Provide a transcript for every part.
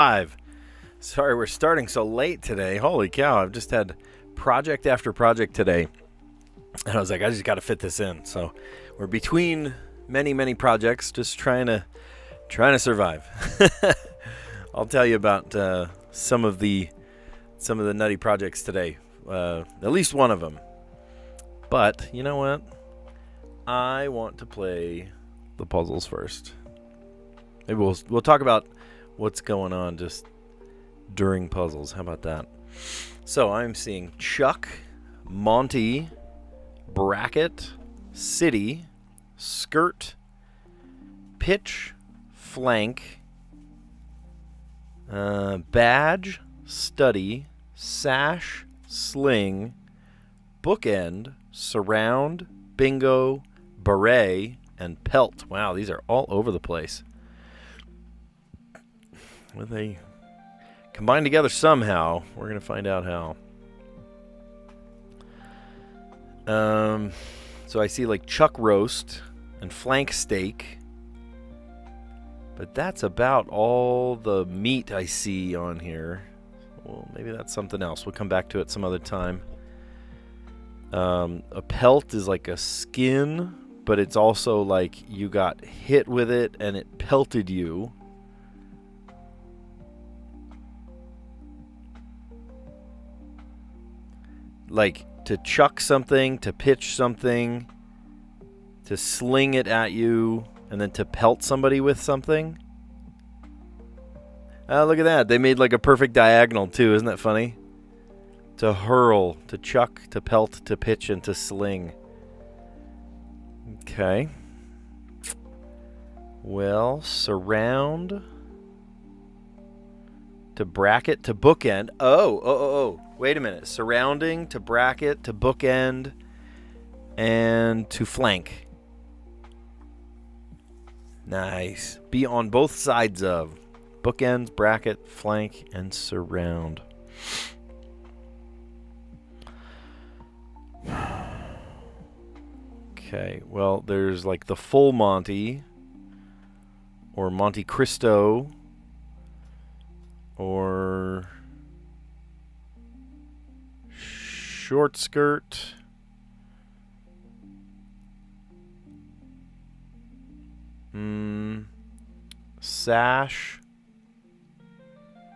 Five. Sorry, we're starting so late today. Holy cow, I've just had project after project today. And I was like, I just got to fit this in. So we're between many projects, just trying to survive. I'll tell you about some of the nutty projects today. At least one of them. But you know what? I want to play the puzzles first. Maybe we'll talk about what's going on just during puzzles. How about that? So I'm seeing Chuck, Monty, Bracket, City, Skirt, Pitch, Flank, Badge, Study, Sash, Sling, Bookend, Surround, Bingo, Beret, and Pelt. Wow, these are all over the place. Will they combine together somehow? We're going to find out how. So I see like Chuck Roast and Flank Steak. But that's about all the meat I see on here. Well, maybe that's something else. We'll come back to it some other time. A pelt is like a skin, but it's also like you got hit with it and it pelted you. Like to chuck something, to pitch something, to sling it at you, and then to pelt somebody with something. Oh, look at that. They made like a perfect diagonal too. Isn't that funny? To hurl, to chuck, to pelt, to pitch, and to sling. Okay. Well, surround. To bracket, to bookend. Oh. Wait a minute. Surrounding, to bracket, to bookend, and to flank. Nice. Be on both sides of. Bookends, bracket, flank, and surround. Okay, well, there's like the full Monty, or Monte Cristo, or short skirt, sash,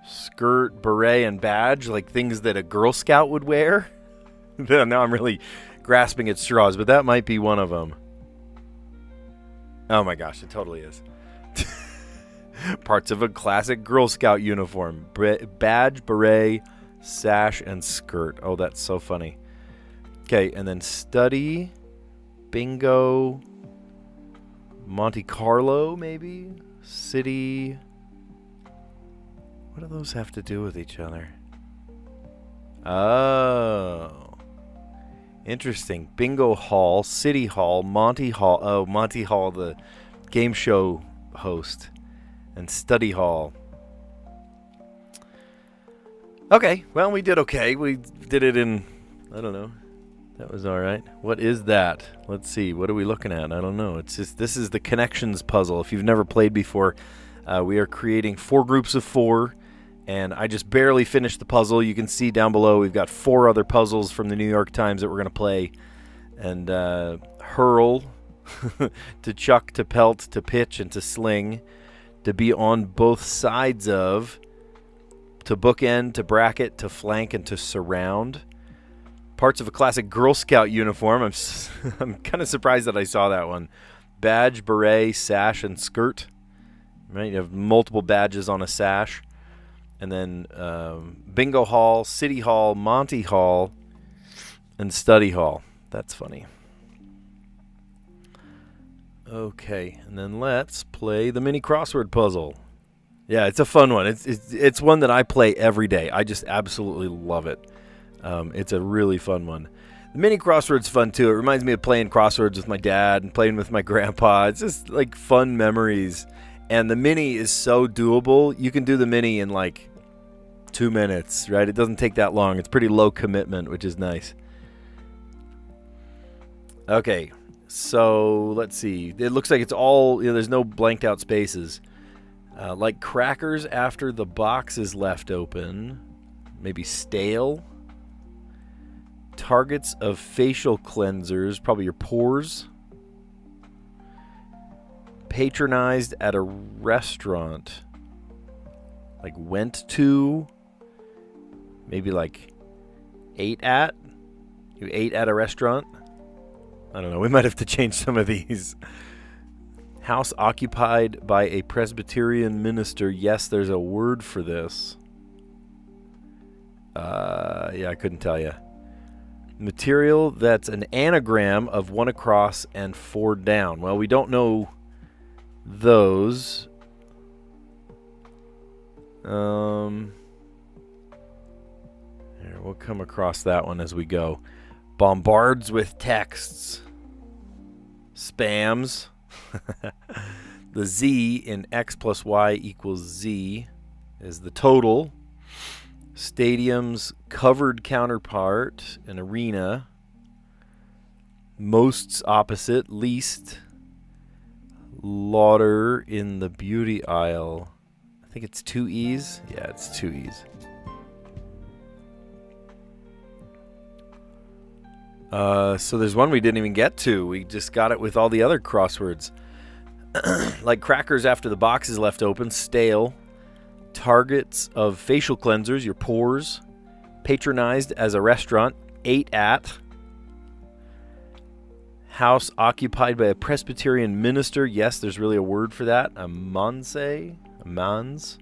skirt, beret, and badge, like things that a Girl Scout would wear. Now I'm really grasping at straws, but that might be one of them. Oh my gosh, it totally is. Parts of a classic Girl Scout uniform. Badge, beret, sash, and skirt. Oh, that's so funny. Okay, and then study, bingo, Monte Carlo, maybe? City. What do those have to do with each other? Oh. Interesting. Bingo Hall, City Hall, Monty Hall. Oh, Monty Hall, the game show host. And Study Hall. Okay, well, we did okay. We did it in, I don't know. That was all right. What is that? Let's see. What are we looking at? I don't know. It's just, this is the connections puzzle. If you've never played before, we are creating 4 groups of 4. And I just barely finished the puzzle. You can see down below we've got 4 other puzzles from the New York Times that we're going to play. And hurl, to chuck, to pelt, to pitch, and to sling. To be on both sides of. To bookend, to bracket, to flank, and to surround. Parts of a classic Girl Scout uniform. I'm kind of surprised that I saw that one. Badge, beret, sash, and skirt. Right, you have multiple badges on a sash. And then Bingo Hall, City Hall, Monty Hall, and Study Hall. That's funny. Okay, and then let's play the mini crossword puzzle. Yeah, it's a fun one. It's one that I play every day. I just absolutely love it. It's a really fun one. The mini crossword's fun too. It reminds me of playing crosswords with my dad and playing with my grandpa. It's just like fun memories. And the mini is so doable. You can do the mini in like 2 minutes, right? It doesn't take that long. It's pretty low commitment, which is nice. Okay, so let's see. It looks like it's all, there's no blanked out spaces. Like crackers after the box is left open. Maybe stale. Targets of facial cleansers, probably your pores. Patronized at a restaurant. Like went to. Maybe like ate at. You ate at a restaurant. I don't know. We might have to change some of these. House occupied by a Presbyterian minister. Yes, there's a word for this. Yeah, I couldn't tell you. Material that's an anagram of 1 across and 4 down. Well, we don't know those. Here, we'll come across that one as we go. Bombards with texts. Spams. The Z in X plus Y equals Z is the total. Stadium's covered counterpart, an arena. Most's opposite, least. Lauder in the beauty aisle. I think it's 2 E's. Yeah, it's 2 E's. So there's one we didn't even get to. We just got it with all the other crosswords. Like crackers after the box is left open, stale. Targets of facial cleansers, your pores. Patronized as a restaurant, ate at. House occupied by a Presbyterian minister. Yes, there's really a word for that. A manse. A mans.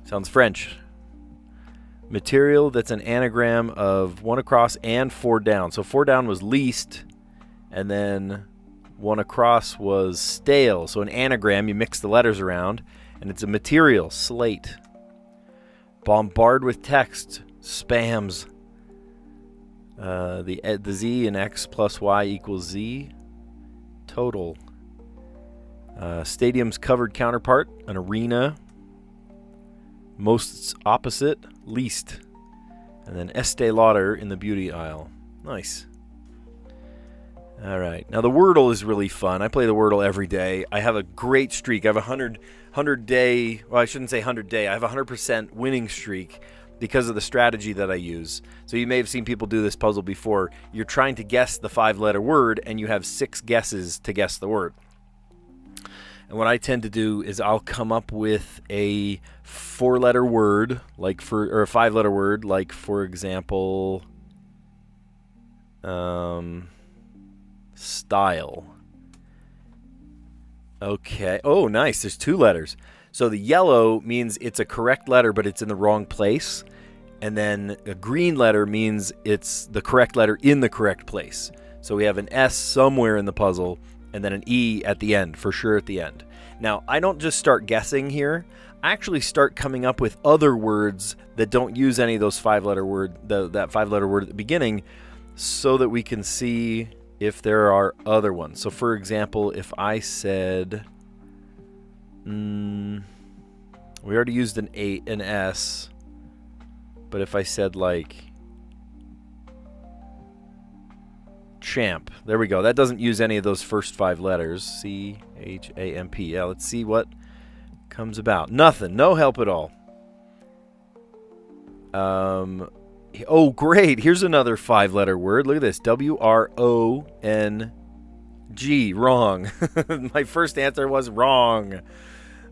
Sounds French. Material that's an anagram of 1 across and 4 down. So 4 down was least, and then 1 across was stale. So an anagram, you mix the letters around, and it's a material, slate. Bombard with text, spams. The Z in X plus Y equals Z. Total. Stadium's covered counterpart, an arena. Most's opposite, least. And then Estee Lauder in the beauty aisle. Nice. All right. Now the Wordle is really fun. I play the Wordle every day. I have a great streak. I have a 100 day, well, I shouldn't say 100 day. I have a 100% winning streak because of the strategy that I use. So you may have seen people do this puzzle before. You're trying to guess the 5-letter word, and you have 6 guesses to guess the word. And what I tend to do is I'll come up with a 4-letter word, or a 5-letter word, like for example, style. Okay. Oh, nice. There's 2 letters. So the yellow means it's a correct letter, but it's in the wrong place. And then a green letter means it's the correct letter in the correct place. So we have an S somewhere in the puzzle, and then an E at the end, for sure at the end. Now, I don't just start guessing here. I actually start coming up with other words that don't use any of those 5-letter word, that 5-letter word at the beginning, so that we can see if there are other ones. So, for example, if I said, we already used an S, but if I said like champ. There we go. That doesn't use any of those first 5 letters. C-H-A-M-P. Yeah, let's see what comes about. Nothing. No help at all. Oh, great. Here's another 5-letter word. Look at this. W-R-O-N-G. Wrong. My first answer was wrong.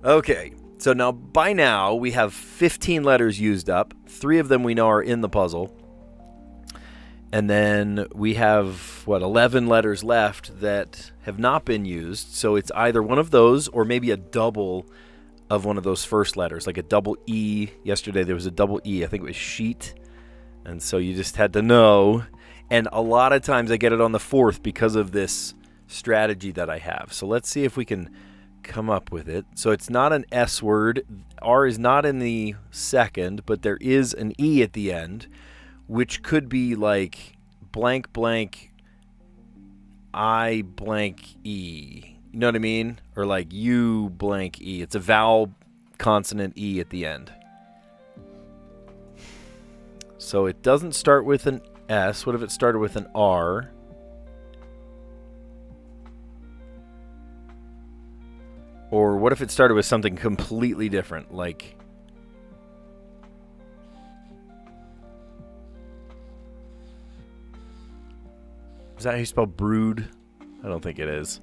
Okay. So now, by now, we have 15 letters used up. 3 of them we know are in the puzzle. And then we have, 11 letters left that have not been used. So it's either one of those or maybe a double of one of those first letters, like a double E. Yesterday there was a double E. I think it was sheet. And so you just had to know. And a lot of times I get it on the 4th because of this strategy that I have. So let's see if we can come up with it. So it's not an S word. R is not in the second, but there is an E at the end, which could be like blank blank I blank E. You know what I mean? Or like U blank E. It's a vowel consonant E at the end. So it doesn't start with an S. What if it started with an R? Or what if it started with something completely different, like... Is that how you spell brood? I don't think it is.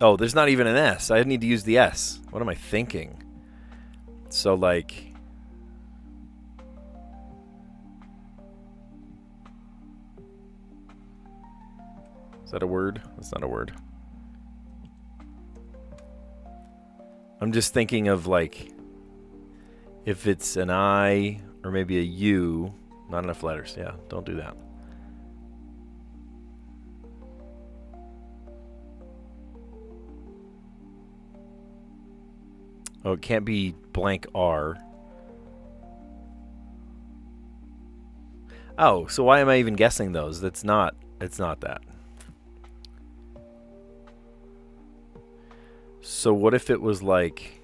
Oh, there's not even an S. I need to use the S. What am I thinking? So, like... Is that a word? That's not a word. I'm just thinking of, like, if it's an I or maybe a U. Not enough letters. Yeah, don't do that. Oh, it can't be blank R. Oh, so why am I even guessing those? It's not that. So what if it was like...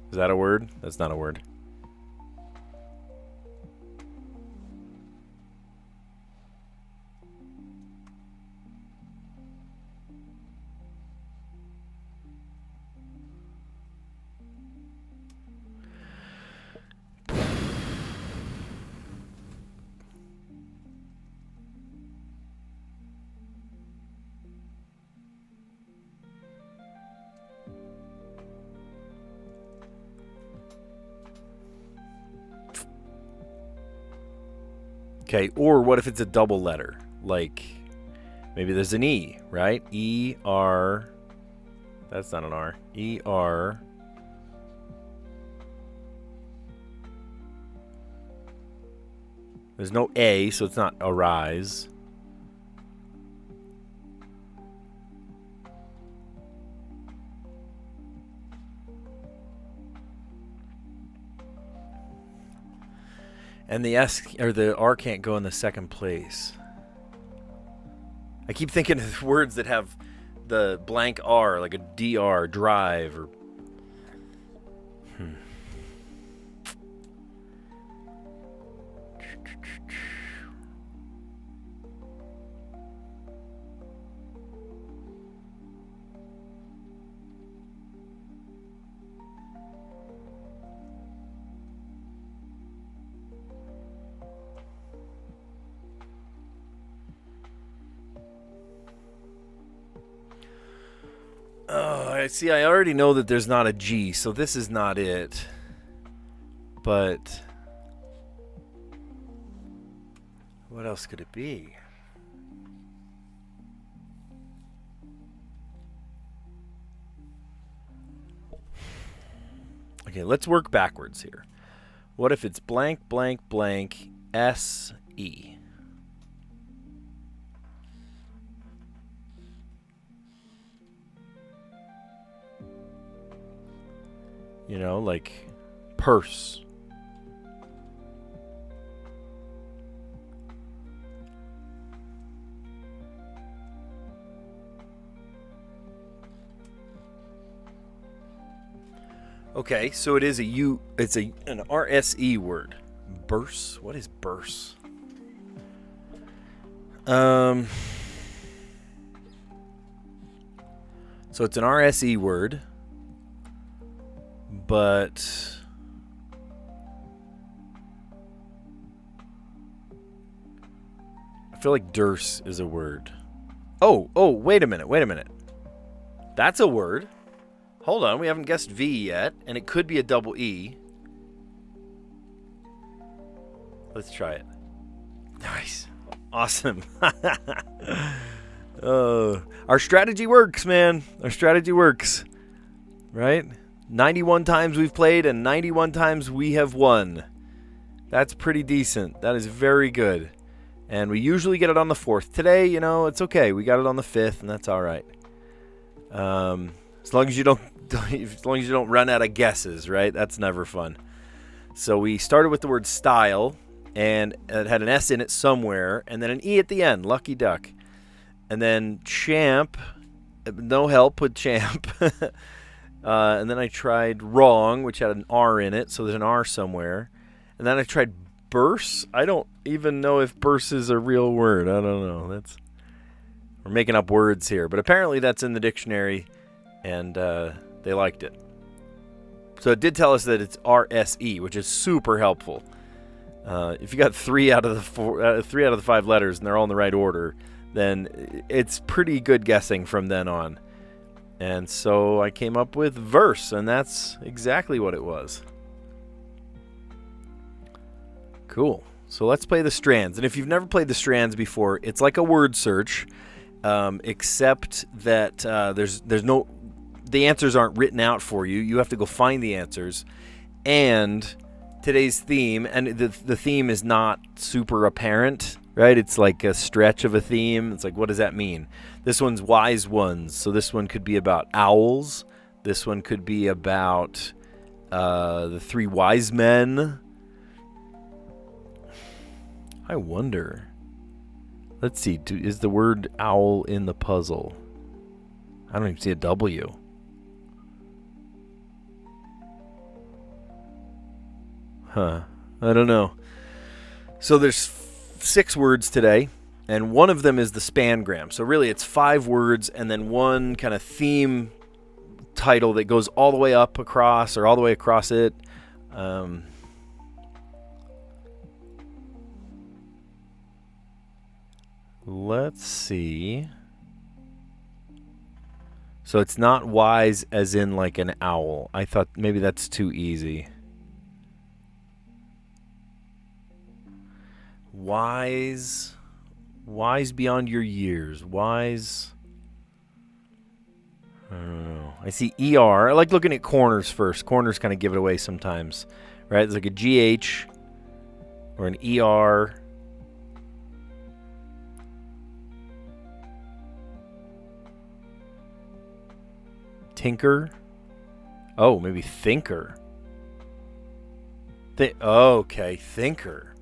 Is that a word? That's not a word. Okay, or what if it's a double letter? Like, maybe there's an E, right? E-R. That's not an R. E-R. There's no A, so it's not arise. And the S or the R can't go in the second place. I keep thinking of words that have the blank R, like a DR, drive, or... See, I already know that there's not a G, so this is not it. But what else could it be? Okay, let's work backwards here. What if it's blank, blank, blank, S-E? You know, like purse. Okay, so it is a U. It's an RSE word. Burse. What is burse? So it's an RSE word. But I feel like Durse is a word. Oh, wait a minute. That's a word. Hold on, we haven't guessed V yet, and it could be a double E. Let's try it. Nice. Awesome. Our strategy works, man. Our strategy works. Right? 91 times we've played and 91 times we have won. That's pretty decent. That is very good. And we usually get it on the 4th. Today, you know, it's okay. We got it on the 5th, and that's all right. As long as you don't run out of guesses, right? That's never fun. So we started with the word style, and it had an S in it somewhere, and then an E at the end. Lucky duck. And then champ. No help with champ. And then I tried wrong, which had an R in it, so there's an R somewhere. And then I tried burse. I don't even know if burse is a real word. I don't know. We're making up words here, but apparently that's in the dictionary, and they liked it. So it did tell us that it's RSE, which is super helpful. If you got 3 out of the 5 letters and they're all in the right order, then it's pretty good guessing from then on. And so I came up with verse, and that's exactly what it was. Cool. So let's play the Strands. And if you've never played the Strands before, it's like a word search, except that the answers aren't written out for you. You have to go find the answers. And today's theme, and the theme is not super apparent, right? It's like a stretch of a theme. It's like, what does that mean? This one's wise ones. So this one could be about owls. This one could be about the 3 wise men. I wonder. Let's see. Is the word owl in the puzzle? I don't even see a W. Huh. I don't know. So there's 6 words today, and one of them is the spangram. So really it's 5 words and then one kind of theme title that goes all the way up across or all the way across it. Let's see. So it's not wise as in like an owl. I thought maybe that's too easy. Wise beyond your years. Wise. I don't know. I see ER. I like looking at corners first. Corners kind of give it away sometimes, right? It's like a GH or an ER. Tinker. Oh, maybe thinker. Okay, thinker.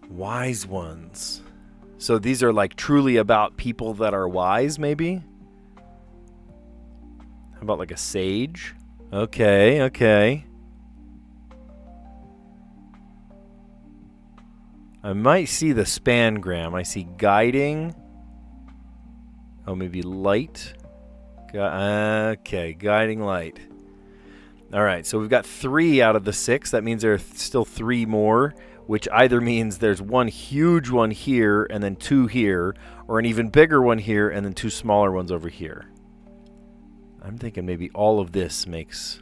Wise ones. So these are like truly about people that are wise, maybe? How about like a sage? Okay. I might see the spangram. I see guiding. Oh, maybe light. Okay, guiding light. All right, so we've got 3 out of the 6. That means there are still 3 more, which either means there's one huge one here and then 2 here, or an even bigger one here and then 2 smaller ones over here. I'm thinking maybe all of this makes...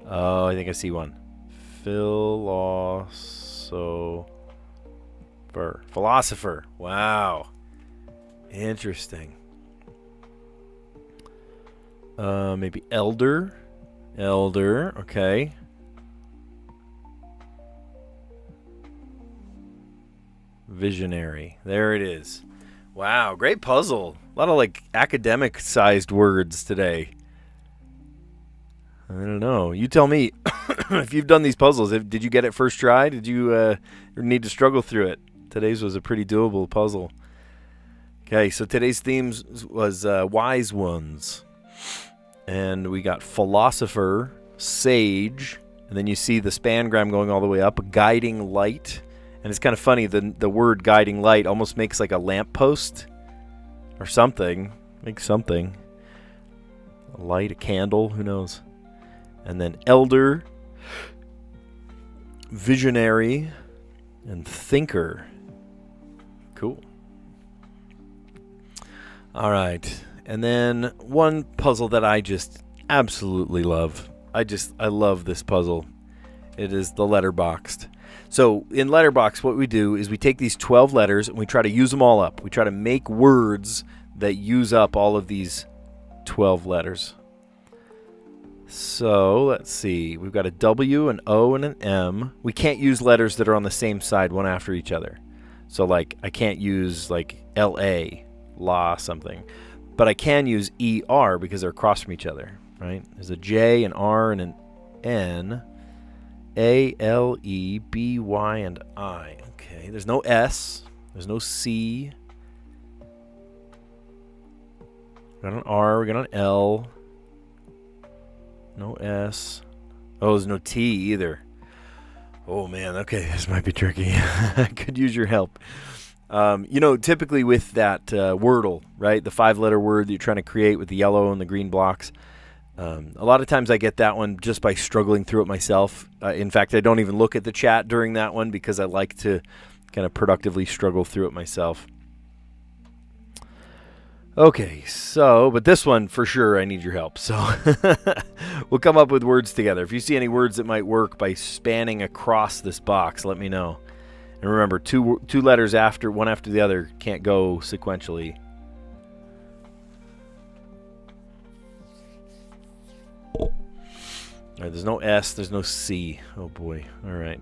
Oh, I think I see one. Philosopher. Wow. Interesting. Maybe elder. Okay. Visionary. There it is. Wow, great puzzle. A lot of like academic sized words today. I don't know. You tell me if you've done these puzzles. Did you get it first try? Did you need to struggle through it? Today's was a pretty doable puzzle. Okay, so today's themes was wise ones. And we got philosopher, sage, and then you see the spangram going all the way up, guiding light. And it's kind of funny, the word guiding light almost makes like a lamppost or something. Makes something. A light, a candle, who knows. And then elder, visionary, and thinker. Cool. All right. And then one puzzle that I just absolutely love. I love this puzzle. It is the letterboxed. So in letterbox, what we do is we take these 12 letters and we try to use them all up. We try to make words that use up all of these 12 letters. So let's see. We've got a W, an O, and an M. We can't use letters that are on the same side, one after each other. So like I can't use like L-A, la something. But I can use ER because they're across from each other, right? There's a J, an R, and an N. A, L, E, B, Y, and I. Okay, there's no S. There's no C. We got an R. We got an L. No S. Oh, there's no T either. Oh, man. Okay, this might be tricky. I could use your help. You know, typically with that Wordle, right, the 5-letter word that you're trying to create with the yellow and the green blocks, a lot of times I get that one just by struggling through it myself. In fact, I don't even look at the chat during that one because I like to kind of productively struggle through it myself. Okay, so, but this one, for sure, I need your help. So we'll come up with words together. If you see any words that might work by spanning across this box, let me know. And remember, two letters after, one after the other, can't go sequentially. All right, there's no S, there's no C. Oh boy, all right.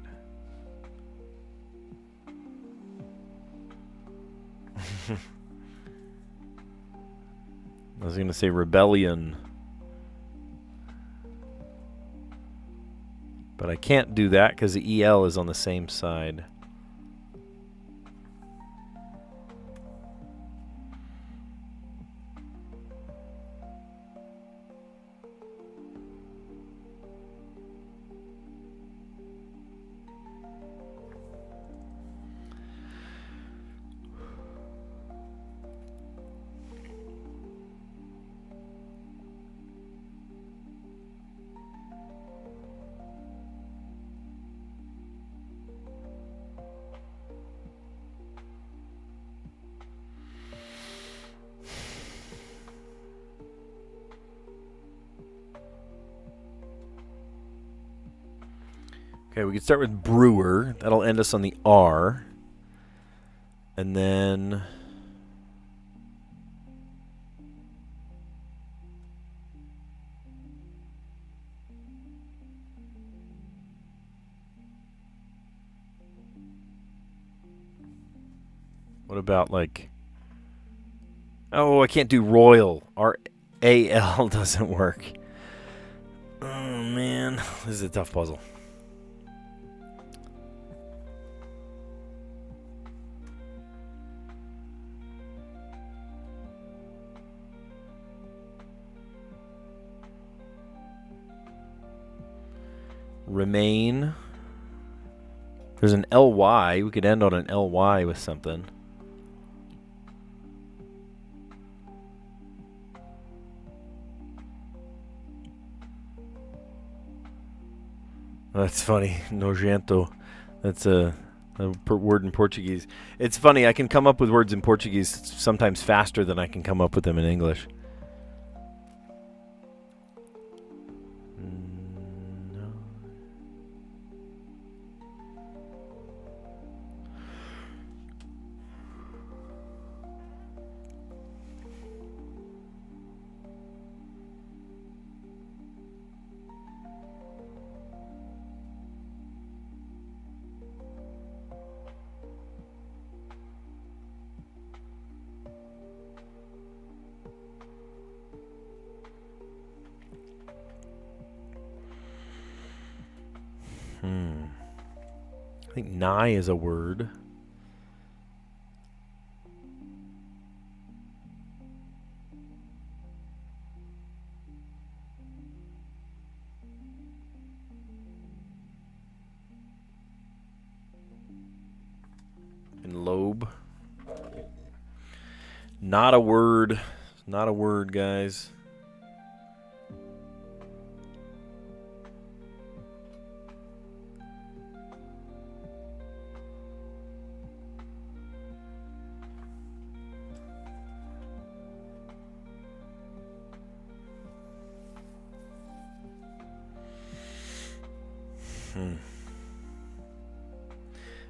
I was going to say rebellion. But I can't do that because the EL is on the same side. Okay, we can start with brewer. That'll end us on the R. And then what about like, oh, I can't do royal. R-A-L doesn't work. Oh man, this is a tough puzzle. Remain. There's an L-Y. We could end on an L-Y with something. That's funny. Nojento. That's a word in Portuguese. It's funny. I can come up with words in Portuguese sometimes faster than I can come up with them in English. I think nigh is a word. And lobe. Not a word. Not a word, guys.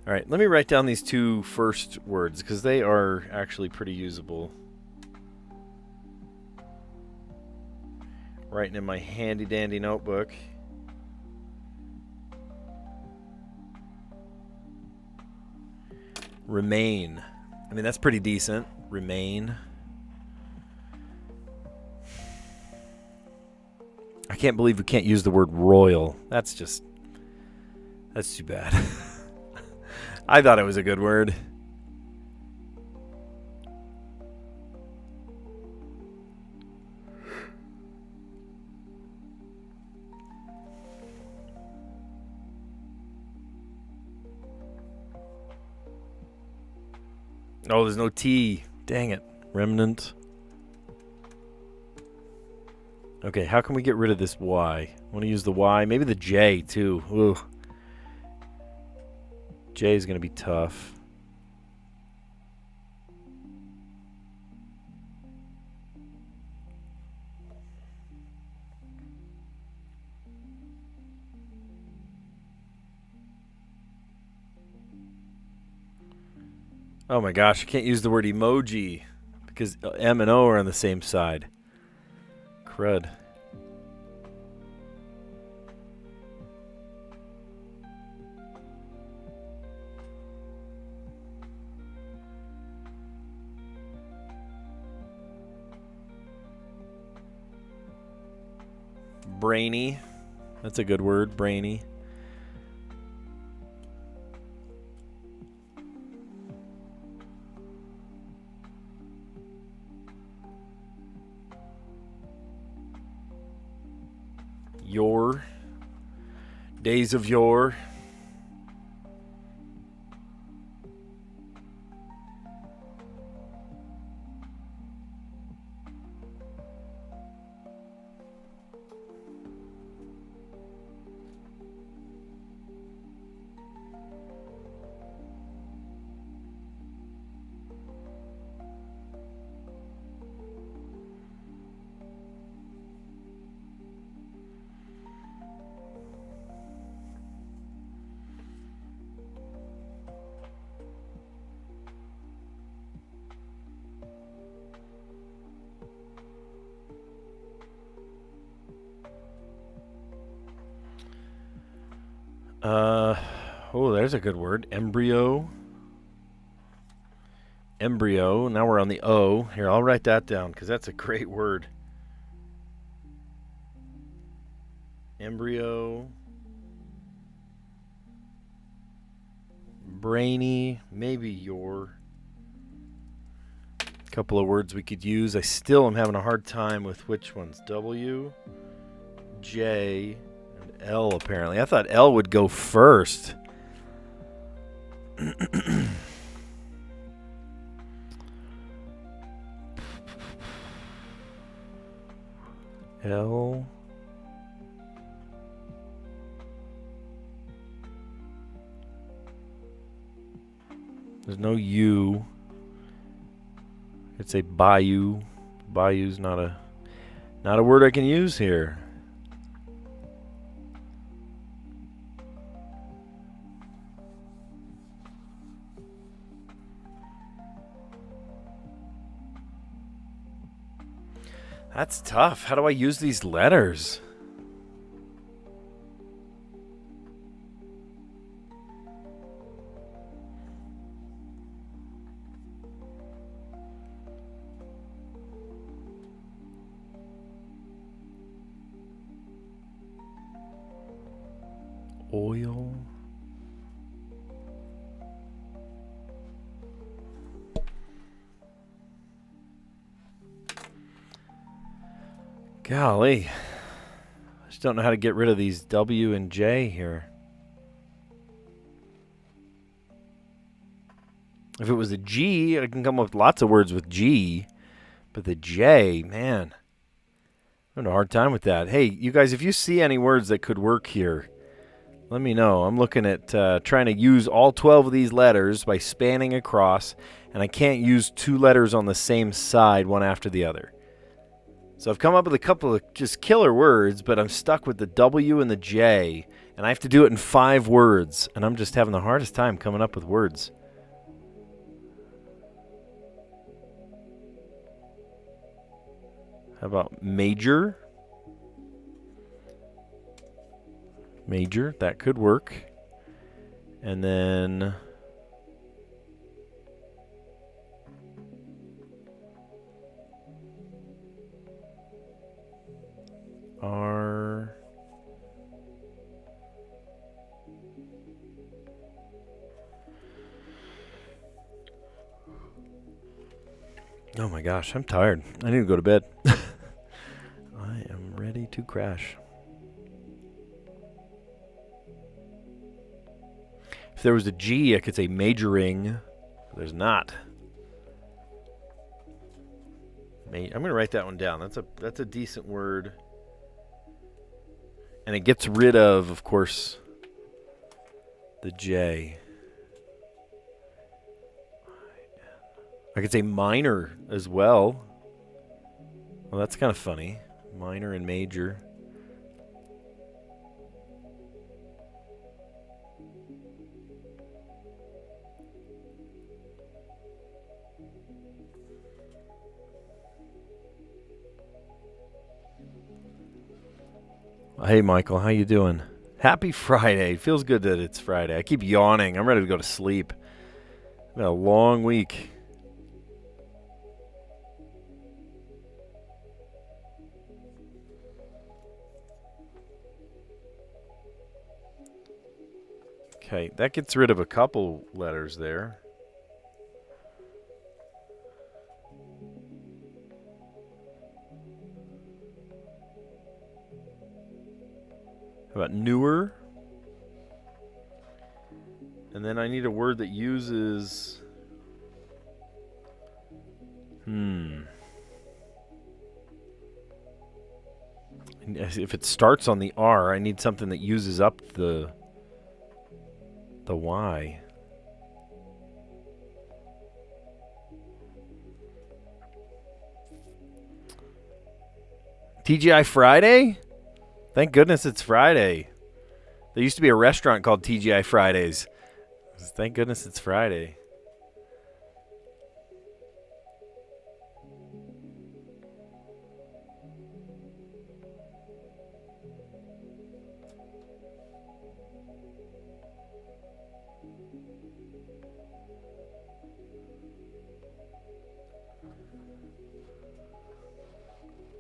All right, let me write down these two first words because they are actually pretty usable. Writing in my handy dandy notebook. Remain. I mean, that's pretty decent. Remain. I can't believe we can't use the word royal. That's too bad. I thought it was a good word. Oh, there's no T. Dang it. Remnant. Okay, how can we get rid of this Y? I want to use the Y. Maybe the J, too. Ooh. J is going to be tough. Oh my gosh, I can't use the word emoji because M and O are on the same side. Crud. Brainy. That's a good word, brainy. Yore. Days of yore. Oh, there's a good word. Embryo. Embryo. Now we're on the O. Here, I'll write that down because that's a great word. Embryo. Brainy. Maybe your. Couple of words we could use. I still am having a hard time with which ones. W, J, and L apparently. I thought L would go first. L. There's no U. I'd say bayou. Bayou's not a word I can use here. That's tough. How do I use these letters? Oil. Golly. I just don't know how to get rid of these W and J here. If it was a G, I can come up with lots of words with G. But the J, man. I'm having a hard time with that. Hey, you guys, if you see any words that could work here, let me know. I'm looking at trying to use all 12 of these letters by spanning across, and I can't use two letters on the same side, one after the other. So I've come up with a couple of just killer words, but I'm stuck with the W and the J, and I have to do it in 5 words, and I'm just having the hardest time coming up with words. How about major? Major, that could work. And then R. Oh my gosh, I'm tired. I need to go to bed. I am ready to crash. If there was a G, I could say majoring. But there's not. I'm going to write that one down. That's a decent word. And it gets rid of course, the J. I could say minor as well. Well, that's kind of funny. Minor and major. Hey, Michael, how you doing? Happy Friday. It feels good that it's Friday. I keep yawning. I'm ready to go to sleep. It's been a long week. Okay, that gets rid of a couple letters there. How about newer? And then I need a word that uses... If it starts on the R, I need something that uses up the Y. T.G.I. Friday? Thank goodness it's Friday. There used to be a restaurant called T.G.I. Fridays. Thank goodness it's Friday.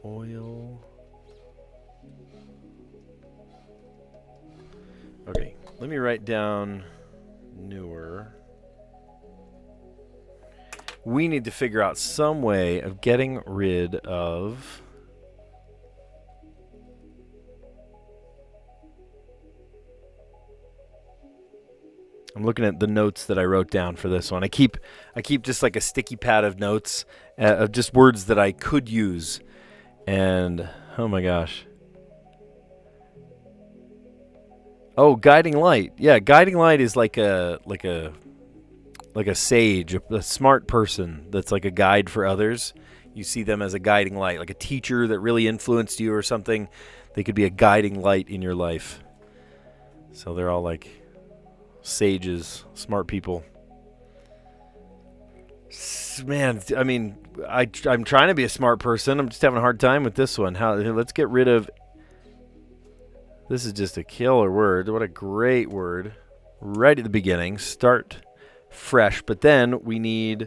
Oil. Okay, let me write down newer. We need to figure out some way of getting rid of... I'm looking at the notes that I wrote down for this one. I keep just like a sticky pad of notes of just words that I could use. And oh my gosh. Oh, guiding light. Yeah, guiding light is like a sage, a smart person that's like a guide for others. You see them as a guiding light, like a teacher that really influenced you or something. They could be a guiding light in your life. So they're all like sages, smart people. Man, I mean, I'm trying to be a smart person. I'm just having a hard time with this one. Let's get rid of... This is just a killer word. What a great word. Right at the beginning. Start fresh. But then we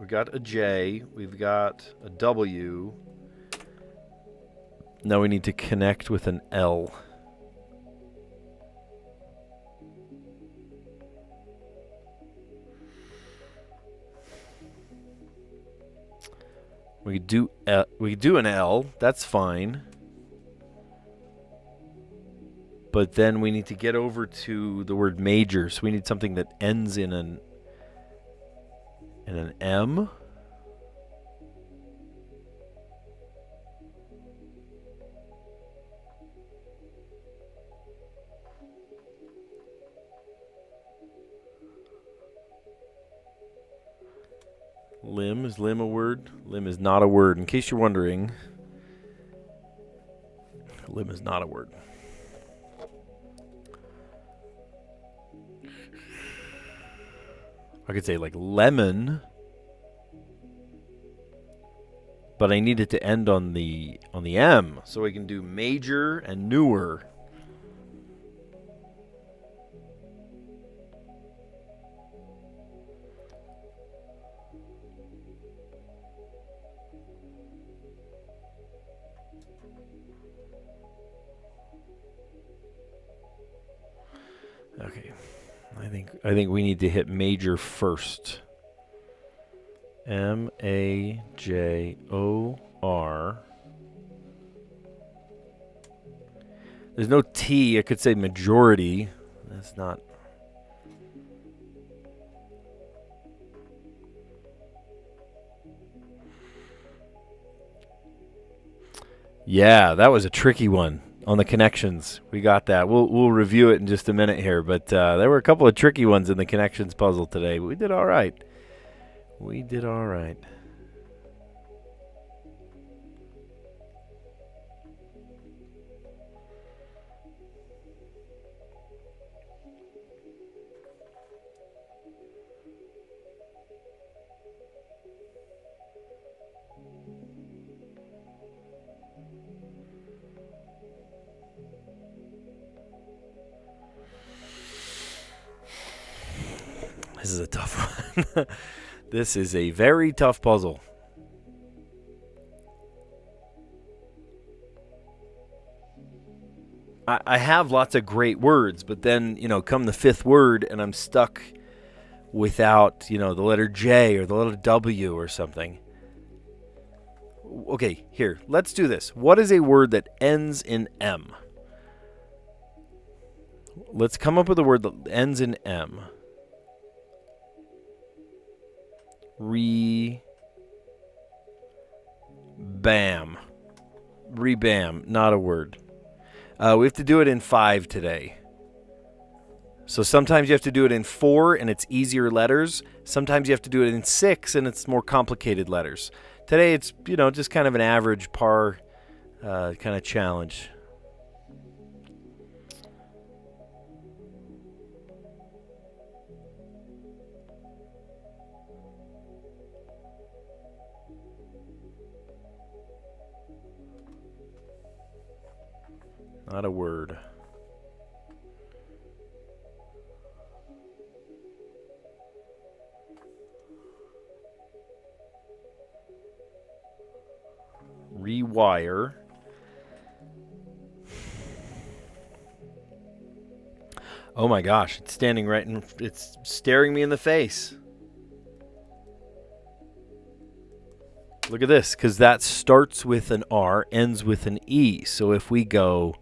got a J. We've got a W. Now we need to connect with an L. We do an L. That's fine. But then we need to get over to the word major. So we need something that ends in an M. Limb. Is limb a word? Limb is not a word. In case you're wondering, limb is not a word. I could say like lemon, but I need it to end on the M, so we can do major and newer. Okay, I think we need to hit major first. M-A-J-O-R. There's no T. I could say majority. That's not. Yeah, that was a tricky one on the connections. We got that. We'll review it in just a minute here, but there were a couple of tricky ones in the connections puzzle today. We did all right. We did all right. This is a tough one. This is a very tough puzzle. I have lots of great words, but then, come the fifth word and I'm stuck without, the letter J or the letter W or something. Okay, here, let's do this. What is a word that ends in M? Let's come up with a word that ends in M. Bam. Rebam, not a word. We have to do it in 5 today. So sometimes you have to do it in 4 and it's easier letters. Sometimes you have to do it in 6 and it's more complicated letters. Today it's, just kind of an average par kind of challenge. Not a word. Rewire. Oh my gosh, it's standing right in, it's staring me in the face. Look at this, because that starts with an R, ends with an E. So if we go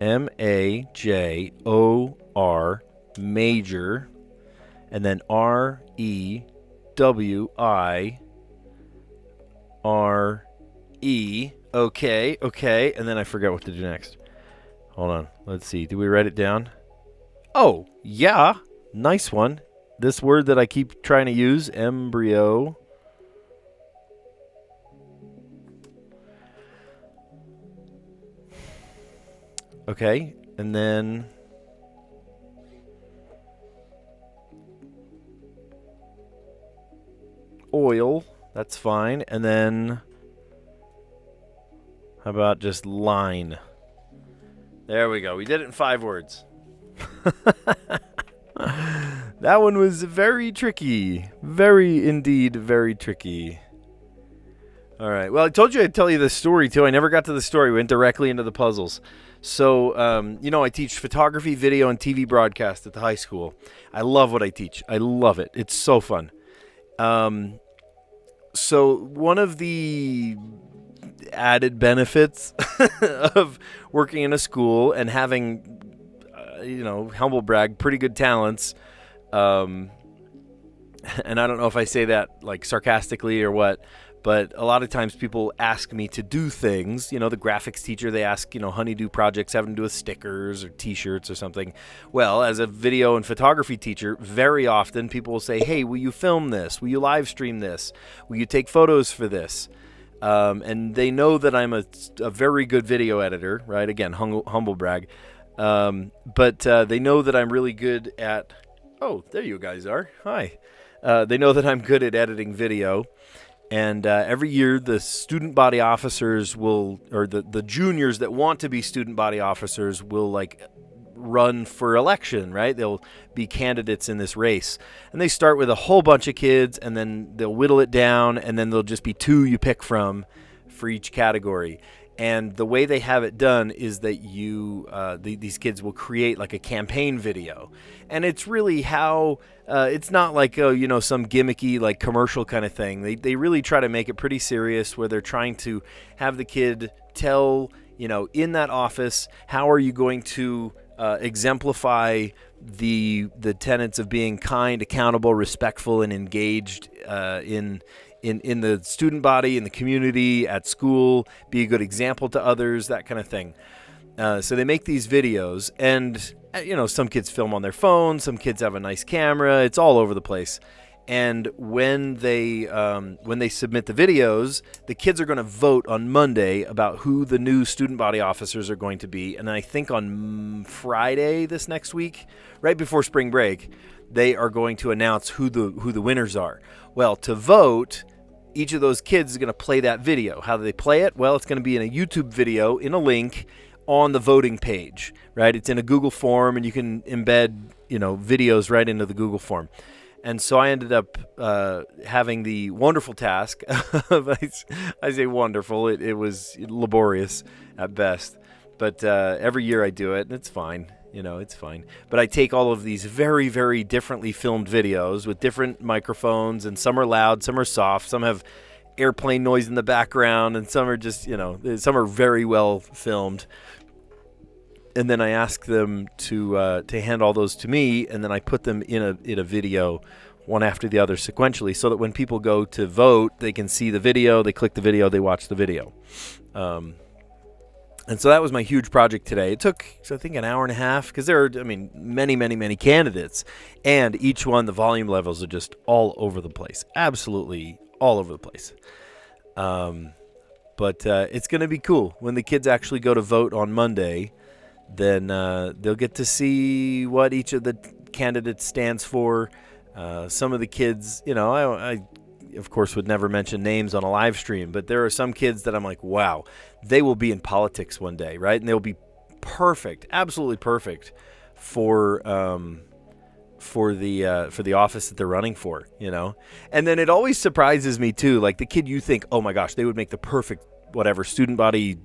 M-A-J-O-R, major, and then R-E-W-I-R-E, okay, and then I forgot what to do next. Hold on, let's see, did we write it down? Oh, yeah, nice one. This word that I keep trying to use, embryo. Okay, and then oil, that's fine. And then how about just line? There we go. We did it in 5 words. That one was very tricky. Very, indeed, very tricky. All right. Well, I told you I'd tell you the story, too. I never got to the story. We went directly into the puzzles. So, I teach photography, video, and TV broadcast at the high school. I love what I teach. I love it. It's so fun. So one of the added benefits of working in a school and having, humble brag, pretty good talents, and I don't know if I say that like sarcastically or what, but a lot of times people ask me to do things. The graphics teacher, they ask, honeydew projects having to do with stickers or T-shirts or something. Well, as a video and photography teacher, very often people will say, hey, will you film this? Will you live stream this? Will you take photos for this? And they know that I'm a very good video editor, right? Again, humble brag. But they know that I'm really good at... Oh, there you guys are. Hi. They know that I'm good at editing video. And every year, the student body officers will, or the juniors that want to be student body officers will run for election, right? They'll be candidates in this race. And they start with a whole bunch of kids, and then they'll whittle it down, and then there'll just be 2 you pick from for each category. And the way they have it done is that these kids will create like a campaign video. And it's really how, it's not like, some gimmicky like commercial kind of thing. They really try to make it pretty serious, where they're trying to have the kid tell, in that office, how are you going to exemplify the tenets of being kind, accountable, respectful, and engaged in in the student body, in the community, at school, be a good example to others, that kind of thing. So they make these videos, and some kids film on their phone, some kids have a nice camera. It's all over the place. And when they submit the videos, the kids are going to vote on Monday about who the new student body officers are going to be. And I think on Friday this next week, right before spring break, they are going to announce who the winners are. Well, to vote, each of those kids is going to play that video. How do they play it? Well, it's going to be in a YouTube video in a link on the voting page, right? It's in a Google form, and you can embed, videos right into the Google form. And so I ended up having the wonderful task of, I say wonderful, it was laborious at best, but every year I do it, and it's fine. It's fine. But I take all of these very, very differently filmed videos with different microphones, and some are loud, some are soft, some have airplane noise in the background, and some are just, some are very well filmed. And then I ask them to hand all those to me, and then I put them in a video, one after the other sequentially, so that when people go to vote, they can see the video, they click the video, they watch the video. And so that was my huge project today. It took, I think, an hour and a half, because there are, many, many, many candidates, and each one, the volume levels are just all over the place, absolutely all over the place. But it's going to be cool when the kids actually go to vote on Monday. Then they'll get to see what each of the candidates stands for. Some of the kids, I of course would never mention names on a live stream, but there are some kids that I'm like, wow, they will be in politics one day, right? And they'll be perfect, absolutely perfect for the office that they're running for, And then it always surprises me too, like the kid you think, oh my gosh, they would make the perfect whatever student body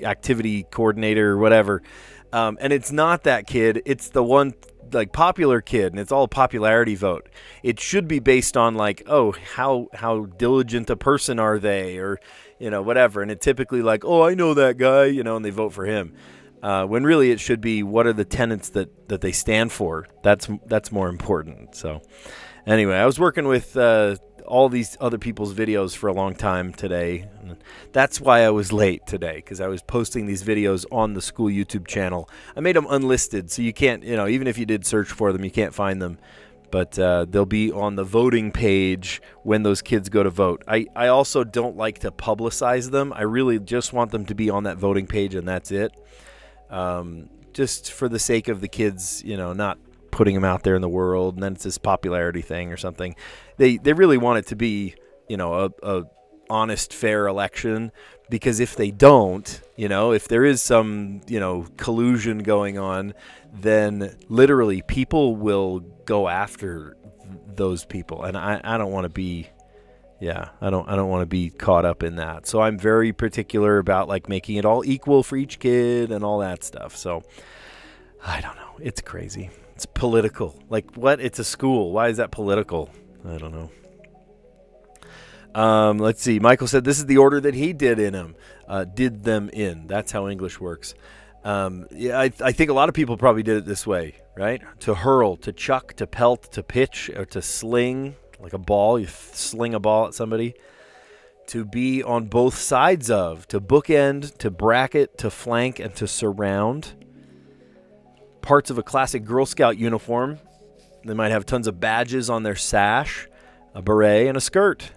activity coordinator or whatever. And it's not that kid. It's the one like popular kid, and it's all a popularity vote. It should be based on like, oh, how diligent a person are they, or whatever. And it's typically like, oh, I know that guy, and they vote for him. When really it should be, what are the tenets that they stand for? That's more important. So anyway, I was working with all these other people's videos for a long time today. That's why I was late today, because I was posting these videos on the school YouTube channel. I made them unlisted, so you can't, even if you did search for them, you can't find them. But they'll be on the voting page when those kids go to vote. I also don't like to publicize them. I really just want them to be on that voting page, and that's it. Just for the sake of the kids, not putting them out there in the world, and then it's this popularity thing or something. They really want it to be, a honest, fair election, because if they don't, if there is some, collusion going on, then literally people will go after those people, and I don't want to be, I don't want to be caught up in that. So I'm very particular about like making it all equal for each kid and all that stuff. So I don't know. It's crazy. It's political. Like what? It's a school. Why is that political? I don't know. Let's see. Michael said this is the order that he did them in. That's how English works. I think a lot of people probably did it this way, right? To hurl, to chuck, to pelt, to pitch, or to sling, like a ball. You sling a ball at somebody. To be on both sides of, to bookend, to bracket, to flank, and to surround. Parts of a classic Girl Scout uniform. They might have tons of badges on their sash, a beret, and a skirt.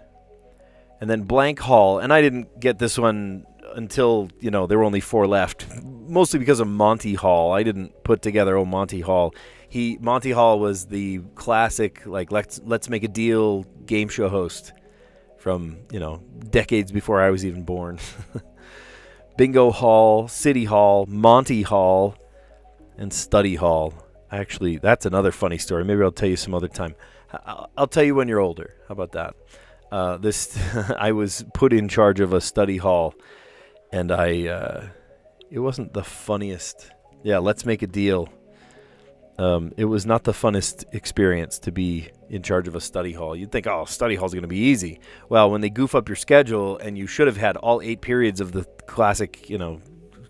And then blank haul. And I didn't get this one until, there were only 4 left. Mostly because of Monty Hall. I didn't put together Monty Hall. Monty Hall was the classic, like, let's make a deal game show host from, decades before I was even born. Bingo Hall, City Hall, Monty Hall, and Study Hall. Actually, that's another funny story. Maybe I'll tell you some other time. I'll tell you when you're older. How about that? I was put in charge of a study hall, and it wasn't the funniest. Yeah, let's make a deal. It was not the funnest experience to be in charge of a study hall. You'd think, study hall's going to be easy. Well, when they goof up your schedule, and you should have had all 8 periods of the classic,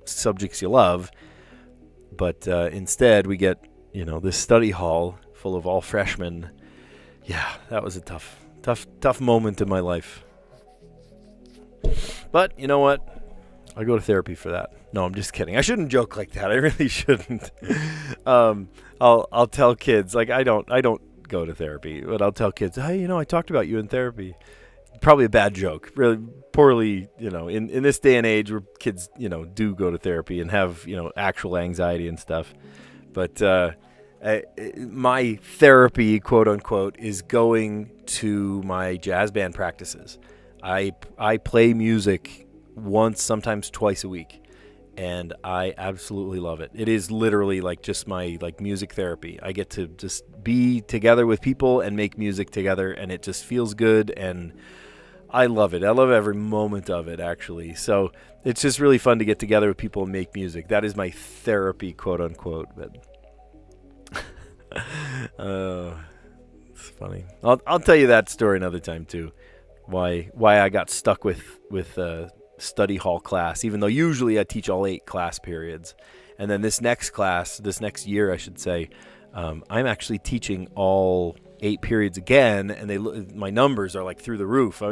subjects you love, but instead we get, this study hall full of all freshmen. Yeah, that was a tough moment in my life. But you know what? I'll go to therapy for that. No, I'm just kidding. I shouldn't joke like that. I really shouldn't. I'll tell kids, like, I don't go to therapy, but I'll tell kids, hey, I talked about you in therapy. Probably a bad joke. Really poorly, in this day and age where kids, do go to therapy and have, actual anxiety and stuff. But my therapy, quote unquote, is going to my jazz band practices. I play music once, sometimes twice a week, and I absolutely love it. It is literally like just my music therapy. I get to just be together with people and make music together, and it just feels good, and I love it. I love every moment of it, actually. So it's just really fun to get together with people and make music. That is my therapy, quote unquote. But it's funny. I'll tell you that story another time too. Why I got stuck with study hall class, even though usually I teach all 8 class periods. And then this next year, I should say, I'm actually teaching all 8 periods again, and my numbers are like through the roof.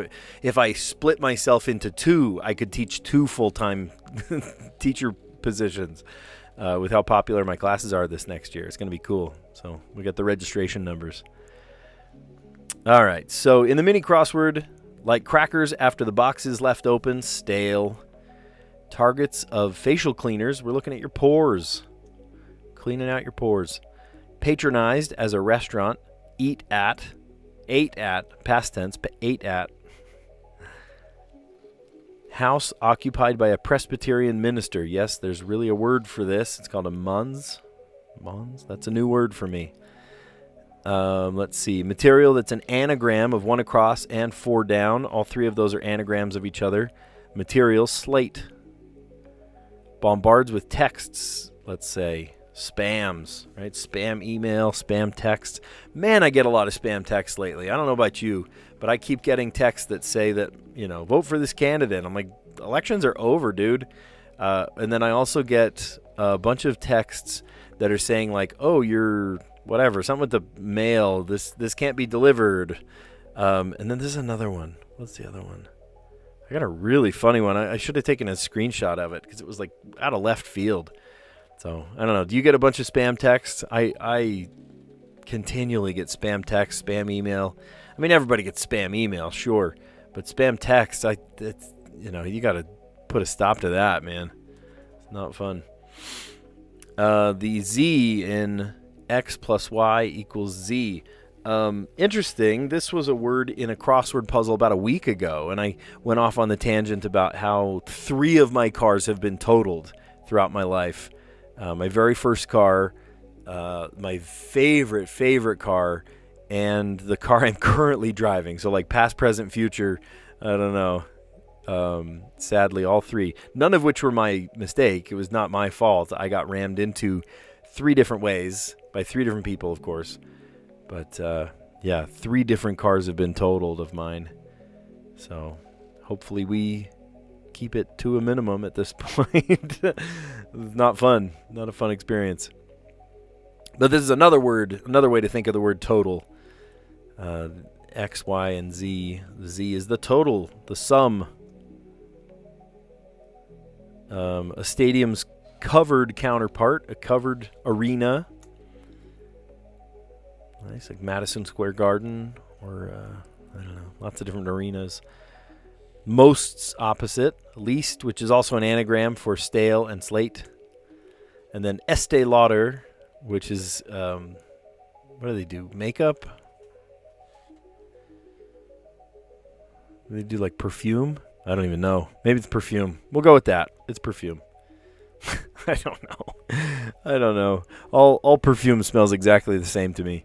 If I split myself into 2, I could teach 2 full-time teacher positions with how popular my classes are this next year. It's going to be cool. So we got the registration numbers. All right, so in the mini crossword, like crackers after the box is left open, stale. Targets of facial cleaners, we're looking at your pores. Cleaning out your pores. Patronized as a restaurant, ate at, past tense, ate at. House occupied by a Presbyterian minister. Yes, there's really a word for this. It's called a mons. Mons? That's a new word for me. Let's see. Material that's an anagram of 1 across and 4 down. All 3 of those are anagrams of each other. Material, slate. Bombards with texts, let's say. Spams, right? Spam email, spam text. Man, I get a lot of spam texts lately. I don't know about you, but I keep getting texts that say that, vote for this candidate. I'm like, elections are over, dude. And then I also get a bunch of texts that are saying like, oh, you're whatever, something with the mail. This can't be delivered. And then there's another one. What's the other one? I got a really funny one. I should have taken a screenshot of it because it was like out of left field. So, I don't know. Do you get a bunch of spam texts? I continually get spam text, spam email. I mean, everybody gets spam email, sure. But spam text, you got to put a stop to that, man. It's not fun. The Z in X plus Y equals Z. Interesting. This was a word in a crossword puzzle about a week ago, and I went off on the tangent about how 3 of my cars have been totaled throughout my life. My very first car, my favorite car, and the car I'm currently driving. So like past, present, future, I don't know. Sadly, all 3. None of which were my mistake. It was not my fault. I got rammed into 3 different ways by 3 different people, of course. But, 3 different cars have been totaled of mine. So hopefully we keep it to a minimum at this point. It's not fun. Not a fun experience. But this is another way to think of the word total. X, Y, and Z. Z is the total, the sum. A stadium's covered counterpart, a covered arena. Nice, like Madison Square Garden, or I don't know, lots of different arenas. Most's opposite, least, which is also an anagram for stale and slate. And then Estee Lauder, which is, what do they do? Makeup? Do they do like perfume? I don't even know. Maybe it's perfume. We'll go with that. It's perfume. I don't know. All perfume smells exactly the same to me.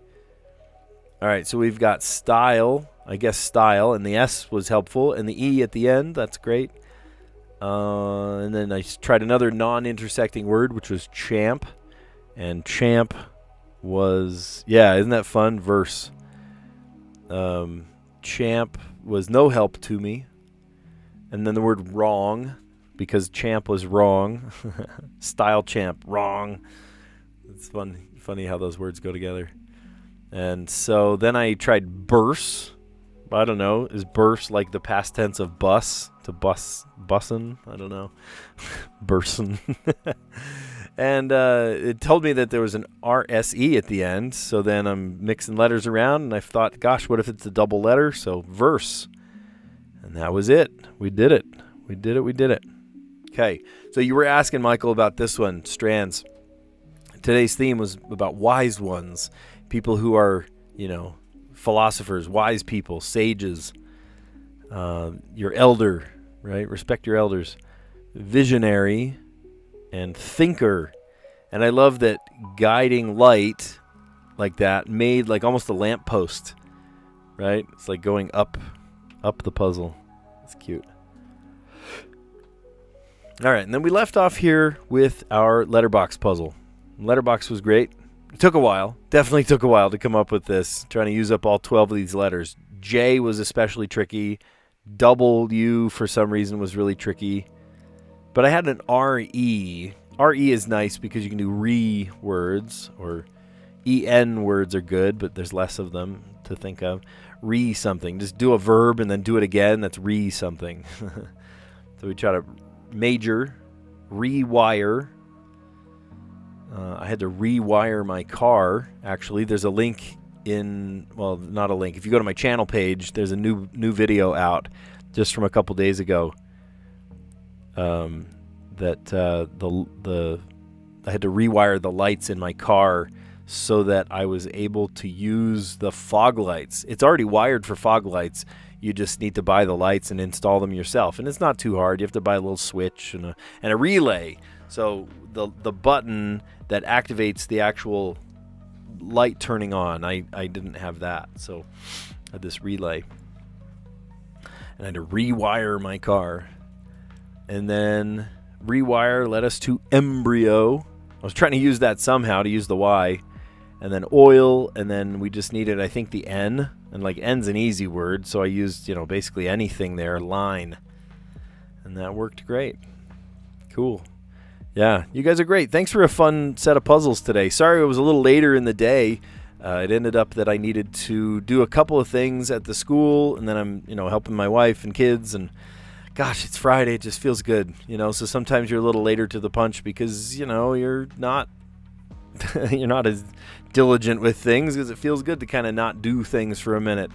All right, so we've got style. I guess style, and the S was helpful, and the E at the end. That's great. And then I tried another non-intersecting word, which was champ. And champ was, isn't that fun? Verse. Champ was no help to me. And then the word wrong, because champ was wrong. Style champ, wrong. It's funny how those words go together. And so then I tried burse, I don't know. Is burst like the past tense of bus? To bussin'? I don't know. Bursin'. And it told me that there was an RSE at the end. So then I'm mixing letters around, and I thought, gosh, what if it's a double letter? So verse. And that was it. We did it. We did it. Okay. So you were asking, Michael, about this one, Strands. Today's theme was about wise ones. People who are, philosophers, wise people, sages. Your elder, right? Respect your elders. Visionary and thinker. And I love that guiding light like that made like almost a lamppost, right? It's like going up the puzzle. It's cute. All right, and then we left off here with our letterbox puzzle. Letterbox was great. It took a while. Definitely took a while to come up with this, trying to use up all 12 of these letters. J was especially tricky. W, for some reason, was really tricky. But I had an R-E. R-E is nice because you can do re words, or E-N words are good, but there's less of them to think of. Re something. Just do a verb and then do it again. That's re something. So we try to major, rewire. I had to rewire my car, actually. There's a link not a link. If you go to my channel page, there's a new video out just from a couple days ago. That I had to rewire the lights in my car so that I was able to use the fog lights. It's already wired for fog lights. You just need to buy the lights and install them yourself, and it's not too hard. You have to buy a little switch and a relay. So the button that activates the actual light turning on, I didn't have that, so I had this relay, and I had to rewire my car, and then rewire led us to embryo. I was trying to use that somehow to use the Y, and then oil, and then we just needed, I think, the N, and like N's an easy word, so I used basically anything there, line, and that worked great. Cool. Yeah, you guys are great. Thanks for a fun set of puzzles today. Sorry it was a little later in the day. It ended up that I needed to do a couple of things at the school, and then I'm, helping my wife and kids, and gosh, it's Friday. It just feels good, So sometimes you're a little later to the punch because, you're not you're not as diligent with things because it feels good to kind of not do things for a minute.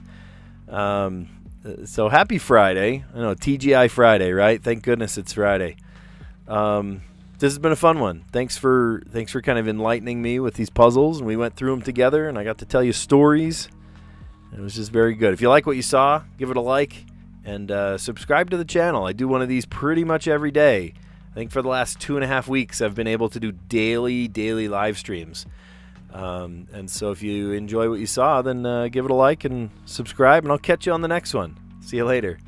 So happy Friday. I know, T.G.I. Friday, right? Thank goodness it's Friday. This has been a fun one. Thanks for kind of enlightening me with these puzzles, and we went through them together, and I got to tell you stories. It was just very good. If you like what you saw, give it a like, and subscribe to the channel. I do one of these pretty much every day. I think for the last 2.5 weeks, I've been able to do daily live streams. And so if you enjoy what you saw, then give it a like and subscribe, and I'll catch you on the next one. See you later.